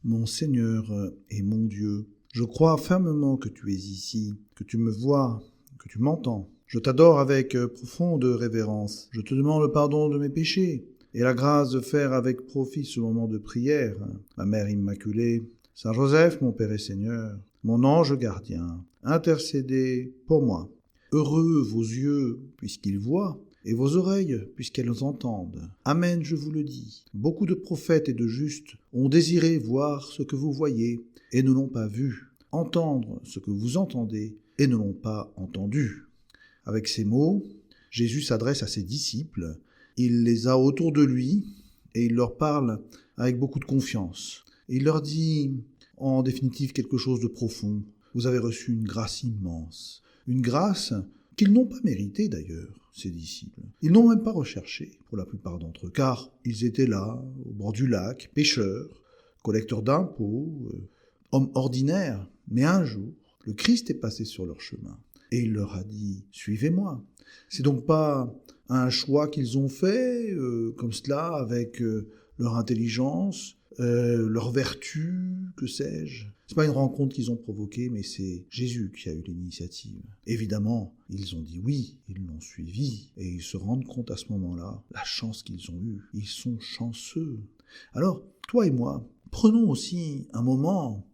Mon Seigneur et mon Dieu, je crois fermement que tu es ici, que tu me vois, que tu m'entends. Je t'adore avec profonde révérence. Je te demande le pardon de mes péchés et la grâce de faire avec profit ce moment de prière. Ma Mère Immaculée, Saint Joseph, mon Père et Seigneur, mon ange gardien, intercédez pour moi. Heureux vos yeux, puisqu'ils voient, et vos oreilles, puisqu'elles entendent. Amen, je vous le dis. Beaucoup de prophètes et de justes ont désiré voir ce que vous voyez, et ne l'ont pas vu, entendre ce que vous entendez, et ne l'ont pas entendu. Avec ces mots, Jésus s'adresse à ses disciples, il les a autour de lui, et il leur parle avec beaucoup de confiance. Et il leur dit, en définitive, quelque chose de profond. Vous avez reçu une grâce immense, une grâce qu'ils n'ont pas méritée d'ailleurs, ces disciples. Ils n'ont même pas recherché, pour la plupart d'entre eux, car ils étaient là, au bord du lac, pêcheurs, collecteurs d'impôts, hommes ordinaires. Mais un jour, le Christ est passé sur leur chemin, et il leur a dit « Suivez-moi ». C'est donc pas un choix qu'ils ont fait, comme cela, avec leur intelligence, leur vertu, que sais-je. C'est pas une rencontre qu'ils ont provoquée, mais c'est Jésus qui a eu l'initiative. Évidemment, ils ont dit oui, ils l'ont suivi, et ils se rendent compte à ce moment-là, la chance qu'ils ont eue. Ils sont chanceux. Alors, toi et moi, prenons aussi un moment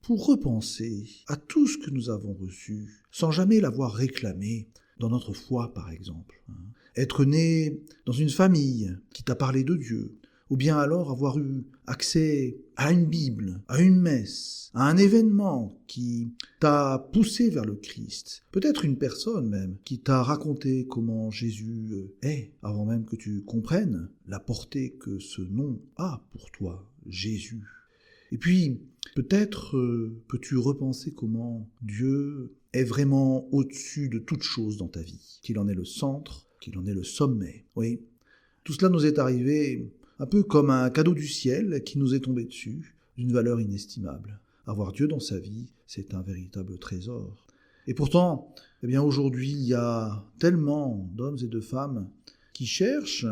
pour repenser à tout ce que nous avons reçu, sans jamais l'avoir réclamé, dans notre foi par exemple. Être né dans une famille qui t'a parlé de Dieu, ou bien alors avoir eu accès à une Bible, à une messe, à un événement qui t'a poussé vers le Christ. Peut-être une personne même qui t'a raconté comment Jésus est, avant même que tu comprennes la portée que ce nom a pour toi, Jésus. Et puis, peut-être peux-tu repenser comment Dieu est vraiment au-dessus de toute chose dans ta vie, qu'il en est le centre, qu'il en est le sommet. Oui, tout cela nous est arrivé un peu comme un cadeau du ciel qui nous est tombé dessus, d'une valeur inestimable. Avoir Dieu dans sa vie, c'est un véritable trésor. Et pourtant, eh bien aujourd'hui, il y a tellement d'hommes et de femmes qui cherchent,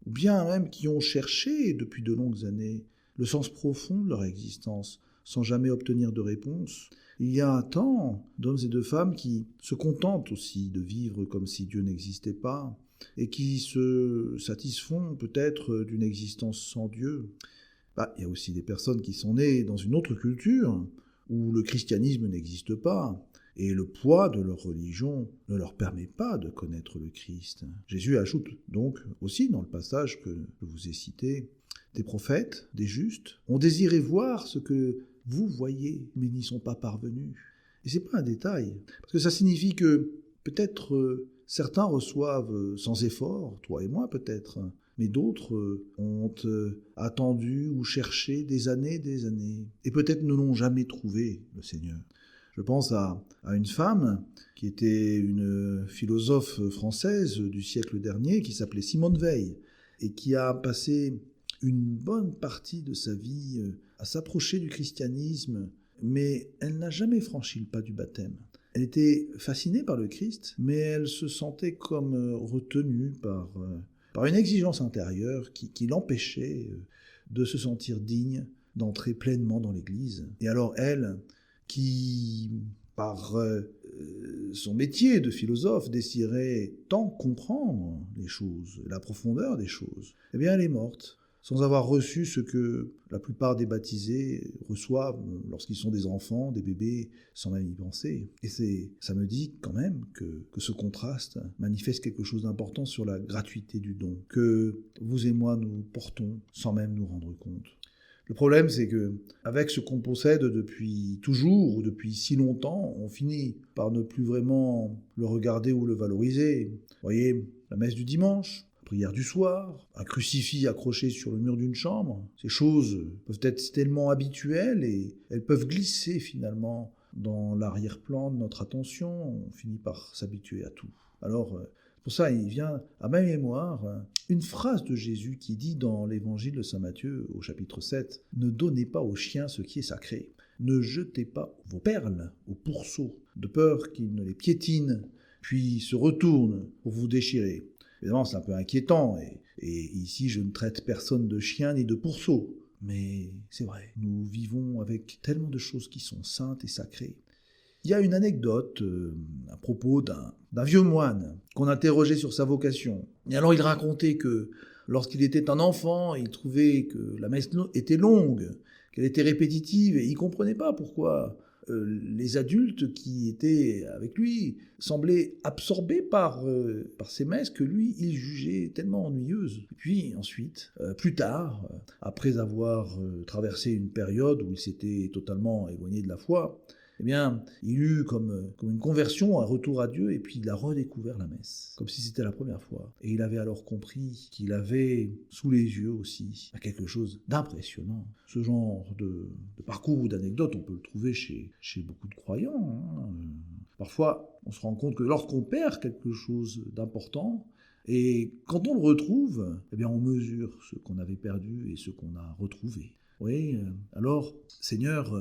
ou bien même qui ont cherché depuis de longues années, le sens profond de leur existence, sans jamais obtenir de réponse. Il y a tant d'hommes et de femmes qui se contentent aussi de vivre comme si Dieu n'existait pas, et qui se satisfont peut-être d'une existence sans Dieu. Il y a aussi des personnes qui sont nées dans une autre culture, où le christianisme n'existe pas, et le poids de leur religion ne leur permet pas de connaître le Christ. Jésus ajoute donc aussi dans le passage que je vous ai cité, des prophètes, des justes, ont désiré voir ce que vous voyez, mais n'y sont pas parvenus. Et c'est pas un détail, parce que ça signifie que peut-être certains reçoivent sans effort, toi et moi peut-être, mais d'autres ont attendu ou cherché des années, et peut-être ne l'ont jamais trouvé, le Seigneur. Je pense à une femme qui était une philosophe française du siècle dernier, qui s'appelait Simone Veil, et qui a passé une bonne partie de sa vie à s'approcher du christianisme, mais elle n'a jamais franchi le pas du baptême. Elle était fascinée par le Christ, mais elle se sentait comme retenue par une exigence intérieure qui l'empêchait de se sentir digne d'entrer pleinement dans l'Église. Et alors elle, qui par son métier de philosophe désirait tant comprendre les choses, la profondeur des choses, eh bien elle est morte, sans avoir reçu ce que la plupart des baptisés reçoivent lorsqu'ils sont des enfants, des bébés, sans même y penser. Et ça me dit quand même que ce contraste manifeste quelque chose d'important sur la gratuité du don, que vous et moi nous portons sans même nous rendre compte. Le problème, c'est que avec ce qu'on possède depuis toujours ou depuis si longtemps, on finit par ne plus vraiment le regarder ou le valoriser. Vous voyez, la messe du dimanche, prière du soir, un crucifix accroché sur le mur d'une chambre. Ces choses peuvent être tellement habituelles et elles peuvent glisser finalement dans l'arrière-plan de notre attention. On finit par s'habituer à tout. Alors, pour ça, il vient à ma mémoire une phrase de Jésus qui dit dans l'évangile de saint Matthieu au chapitre 7 « Ne donnez pas aux chiens ce qui est sacré. Ne jetez pas vos perles aux pourceaux, de peur qu'ils ne les piétinent, puis se retournent pour vous déchirer. » Évidemment, c'est un peu inquiétant, et ici, je ne traite personne de chien ni de pourceau. Mais c'est vrai, nous vivons avec tellement de choses qui sont saintes et sacrées. Il y a une anecdote à propos d'un vieux moine qu'on interrogeait sur sa vocation. Et alors il racontait que lorsqu'il était un enfant, il trouvait que la messe était longue, qu'elle était répétitive, et il ne comprenait pas pourquoi les adultes qui étaient avec lui semblaient absorbés par ces messes que lui, il jugeait tellement ennuyeuses. Et puis ensuite, plus tard, après avoir traversé une période où il s'était totalement éloigné de la foi, eh bien, il eut comme une conversion, un retour à Dieu, et puis il a redécouvert la messe, comme si c'était la première fois. Et il avait alors compris qu'il avait sous les yeux aussi quelque chose d'impressionnant. Ce genre de parcours ou d'anecdote, on peut le trouver chez beaucoup de croyants. Parfois, on se rend compte que lorsqu'on perd quelque chose d'important, et quand on le retrouve, eh bien, on mesure ce qu'on avait perdu et ce qu'on a retrouvé. Oui, alors, Seigneur,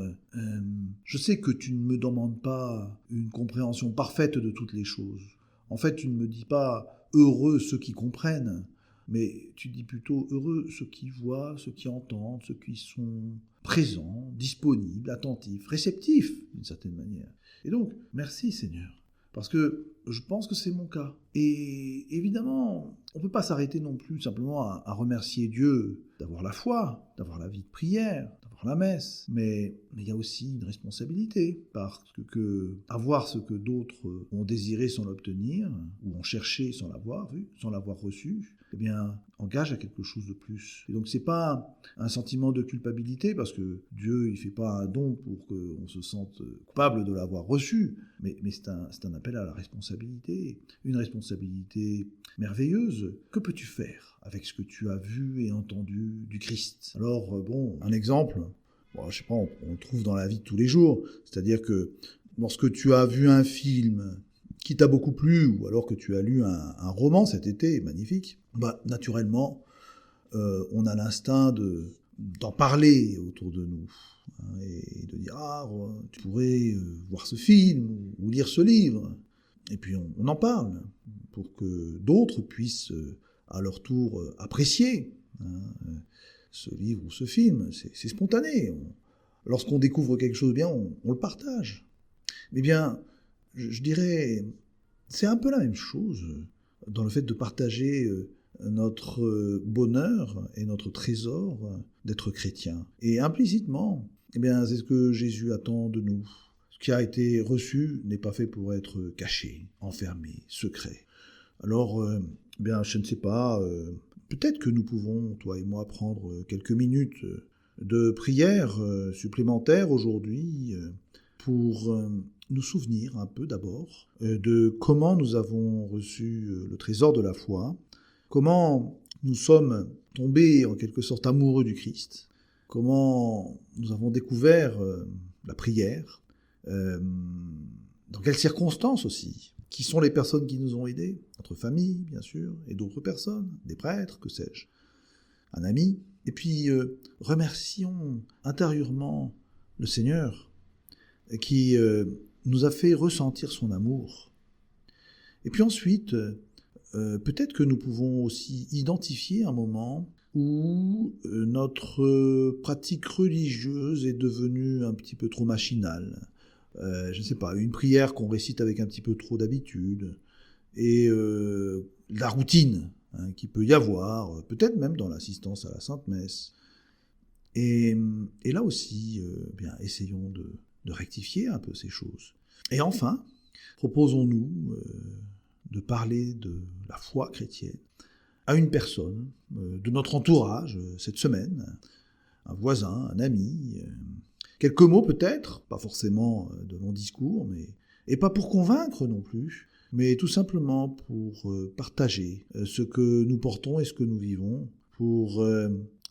je sais que tu ne me demandes pas une compréhension parfaite de toutes les choses. En fait, tu ne me dis pas « heureux ceux qui comprennent », mais tu dis plutôt « heureux ceux qui voient, ceux qui entendent, ceux qui sont présents, disponibles, attentifs, réceptifs, d'une certaine manière. » Et donc, merci Seigneur. Parce que je pense que c'est mon cas. Et évidemment, on ne peut pas s'arrêter non plus simplement à remercier Dieu d'avoir la foi, d'avoir la vie de prière, d'avoir la messe. Mais il y a aussi une responsabilité, parce que avoir ce que d'autres ont désiré sans l'obtenir, ou ont cherché sans l'avoir vu, sans l'avoir reçu, eh bien, engage à quelque chose de plus. Et donc, c'est pas un sentiment de culpabilité, parce que Dieu, il fait pas un don pour qu'on se sente coupable de l'avoir reçu, mais c'est un appel à la responsabilité, une responsabilité merveilleuse. Que peux-tu faire avec ce que tu as vu et entendu du Christ? Alors, un exemple, je sais pas, on le trouve dans la vie de tous les jours, c'est-à-dire que lorsque tu as vu un film qui t'a beaucoup plu, ou alors que tu as lu un roman cet été, magnifique, naturellement, on a l'instinct d'en parler autour de nous, et de dire « Ah, tu pourrais voir ce film, ou lire ce livre ». Et puis on en parle, pour que d'autres puissent à leur tour apprécier ce livre ou ce film. C'est spontané. Lorsqu'on découvre quelque chose de bien, on le partage. Eh bien, je dirais, c'est un peu la même chose dans le fait de partager notre bonheur et notre trésor d'être chrétien. Et implicitement, eh bien, c'est ce que Jésus attend de nous. Ce qui a été reçu n'est pas fait pour être caché, enfermé, secret. Alors, je ne sais pas, peut-être que nous pouvons, toi et moi, prendre quelques minutes de prière supplémentaire aujourd'hui pour nous souvenir un peu d'abord de comment nous avons reçu le trésor de la foi, comment nous sommes tombés en quelque sorte amoureux du Christ, comment nous avons découvert la prière, dans quelles circonstances aussi, qui sont les personnes qui nous ont aidés, notre famille bien sûr, et d'autres personnes, des prêtres, que sais-je, un ami, et puis remercions intérieurement le Seigneur qui nous a fait ressentir son amour. Et puis ensuite, peut-être que nous pouvons aussi identifier un moment où notre pratique religieuse est devenue un petit peu trop machinale. Je ne sais pas, une prière qu'on récite avec un petit peu trop d'habitude, et la routine qui peut y avoir, peut-être même dans l'assistance à la Sainte Messe. Et là aussi, essayons de rectifier un peu ces choses. Et enfin, proposons-nous de parler de la foi chrétienne à une personne de notre entourage cette semaine, un voisin, un ami, quelques mots peut-être, pas forcément de longs discours, et pas pour convaincre non plus, mais tout simplement pour partager ce que nous portons et ce que nous vivons, pour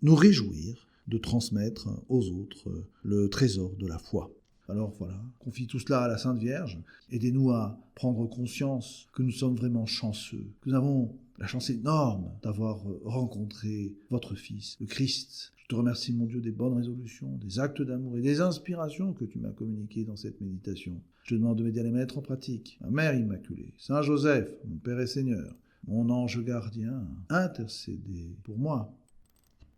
nous réjouir de transmettre aux autres le trésor de la foi. Alors voilà, confie tout cela à la Sainte Vierge, aidez-nous à prendre conscience que nous sommes vraiment chanceux, que nous avons la chance énorme d'avoir rencontré votre Fils, le Christ. Je te remercie, mon Dieu, des bonnes résolutions, des actes d'amour et des inspirations que tu m'as communiquées dans cette méditation. Je te demande de m'aider à les mettre en pratique. Ma Mère Immaculée, Saint Joseph, mon Père et Seigneur, mon ange gardien, intercédez pour moi.